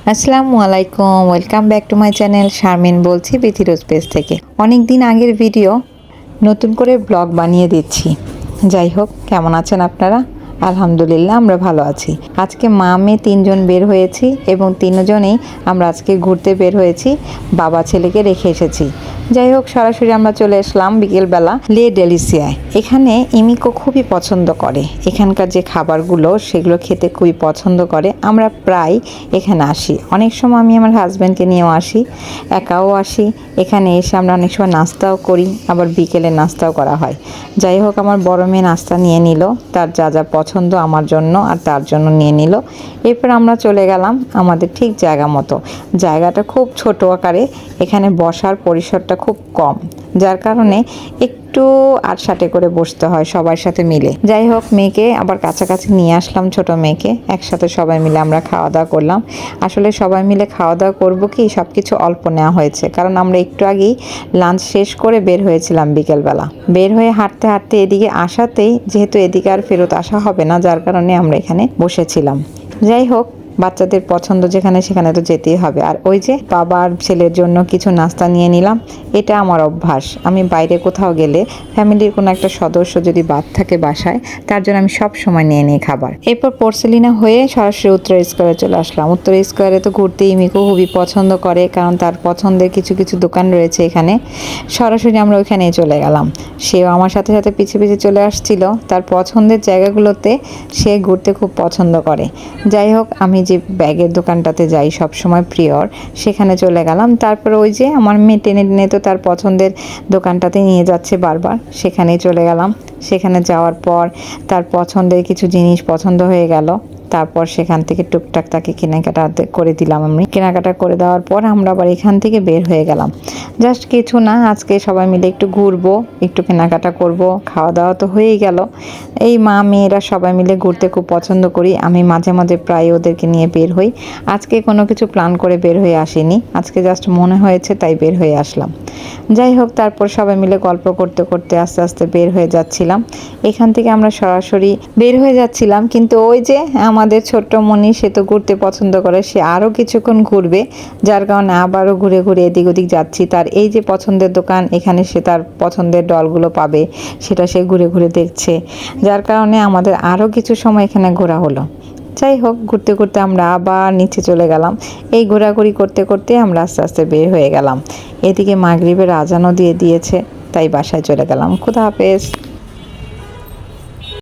আসসালামু আলাইকুম, welcome back to my channel. Sharmin বলছি বিথি রোজ পেজ থেকে। অনেক দিন আগের ভিডিও নতুন করে ব্লগ বানিয়ে দিচ্ছি। যাই হোক, কেমন আছেন আপনারা? আলহামদুলিল্লাহ, আমরা ভালো আছি। আজকে মা মেয়ে তিনজন বের হয়েছি এবং তিনজনেই আমরা আজকে ঘুরতে বের হয়েছি। বাবা ছেলেকে রেখে এসেছি। যাই হোক, সরাসরি আমরা চলে আসলাম বিকেলবেলা লে ডেলিসিয়ায়। এখানে ইমিকো খুবই পছন্দ করে, এখানকার যে খাবারগুলো সেগুলো খেতে খুবই পছন্দ করে। আমরা প্রায় এখানে আসি, অনেক সময় আমি আমার হাজব্যান্ডকে নিয়েও আসি, একাও আসি। এখানে এসে আমরা অনেক সময় নাস্তাও করি, আবার বিকেলে নাস্তাও করা হয়। যাই হোক, আমার বড় মেয়ে নাস্তা নিয়ে নিল, তার যা যা পছন্দ আমার জন্য আর তার জন্য নিয়ে নিল। এরপর আমরা চলে গেলাম আমাদের ঠিক জায়গা মতো। জায়গাটা খুব ছোট আকারে, এখানে বসার পরিসরটা খুব কম, যার কারণে একটু আটসাটে করে বসতে হয় সবার সাথে মিলে। যাই হোক, মেয়েকে আবার কাছাকাছি নিয়ে আসলাম, ছোট মেয়েকে। একসাথে সবাই মিলে আমরা খাওয়া দাওয়া করলাম। আসলে সবাই মিলে খাওয়া দাওয়া করবো কি, সব কিছু অল্প নেওয়া হয়েছে, কারণ আমরা একটু আগেই লাঞ্চ শেষ করে বের হয়েছিলাম বিকেলবেলা। বের হয়ে হাঁটতে হাঁটতে এদিকে আসাতেই, যেহেতু এদিকে আর ফেরত আসা হবে না, যার কারণে আমরা এখানে বসেছিলাম। যাই হোক, বাচ্চাদের পছন্দ যেখানে সেখানে তো যেতেই হবে। আর ওই যে বাবার ছেলের জন্য কিছু নাস্তা নিয়ে নিলাম। এটা আমার অভ্যাস, আমি বাইরে কোথাও গেলে ফ্যামিলির কোনো একটা সদস্য যদি বাদ থাকে বাসায়, তার জন্য আমি সব সময় নিয়ে নিই খাবার। এরপর পোর্সেলিনা হয়ে সরাসরি উত্তর স্কোয়ারে চলে আসলাম। উত্তর স্কোয়ারে তো ঘুরতে ইমিকো খুবই পছন্দ করে, কারণ তার পছন্দের কিছু কিছু দোকান রয়েছে এখানে। সরাসরি আমরা ওইখানেই চলে গেলাম। সেও আমার সাথে সাথে পিছিয়ে পিছিয়ে চলে আসছিল। তার পছন্দের জায়গাগুলোতে সে ঘুরতে খুব পছন্দ করে। যাই হোক, আমি যে ব্যাগের দোকানটাতে যাই সব সময় প্রিয়র, সেখানে চলে গেলাম। তারপর ওই যে আমার মেয়ে টেনে টেনে তো তার পছন্দের দোকানটাতে নিয়ে যাচ্ছে বারবার, সেখানেই চলে গেলাম। সেখানে যাওয়ার পর তার পছন্দের কিছু জিনিস পছন্দ হয়ে গেল। তারপর সেখান থেকে টুকটাক তাকে কেনাকাটা করে দিলাম। আমি কেনাকাটা করে দেওয়ার পর আমরা আবার এখান থেকে বের হয়ে গেলাম। জাস্ট কিছু না, আজকে সবাই মিলে একটু ঘুরবো, একটু কেনাকাটা করব, খাওয়া দাওয়া তো হয়েই গেল। এই মা মেয়েরা সবাই মিলে ঘুরতে খুব পছন্দ করি। আমি মাঝে মাঝে প্রায় ওদেরকে নিয়ে বের হই। আজকে কোনো কিছু প্ল্যান করে বের হয়ে আসিনি, আজকে জাস্ট মনে হয়েছে তাই বের হয়ে আসলাম। যাই হোক, তারপর সবাই মিলে গল্প করতে করতে আস্তে আস্তে বের হয়ে যাচ্ছিলাম। এখান থেকে আমরা সরাসরি বের হয়ে যাচ্ছিলাম, কিন্তু ওই যে আমাদের ছোট্ট মনি, সে তো ঘুরতে পছন্দ করে, সে আরও কিছুক্ষণ ঘুরবে, যার কারণে আবারও ঘুরে ঘুরে এদিক ওদিক যাচ্ছি। তার এই যে পছন্দের দোকান, এখানে সে তার পছন্দের ডলগুলো পাবে, সেটা সে ঘুরে ঘুরে দেখছে, যার কারণে আমাদের আরও কিছু সময় এখানে ঘোরা হলো। যাই হোক, ঘুরতে ঘুরতে আমরা আবার নিচে চলে গেলাম। এই ঘোরাঘুরি করতে করতে আমরা আস্তে আস্তে বের হয়ে গেলাম। এদিকে মাগরিবের আজানও দিয়ে দিয়েছে, তাই বাসায় চলে গেলাম। খুদা হাফেজ।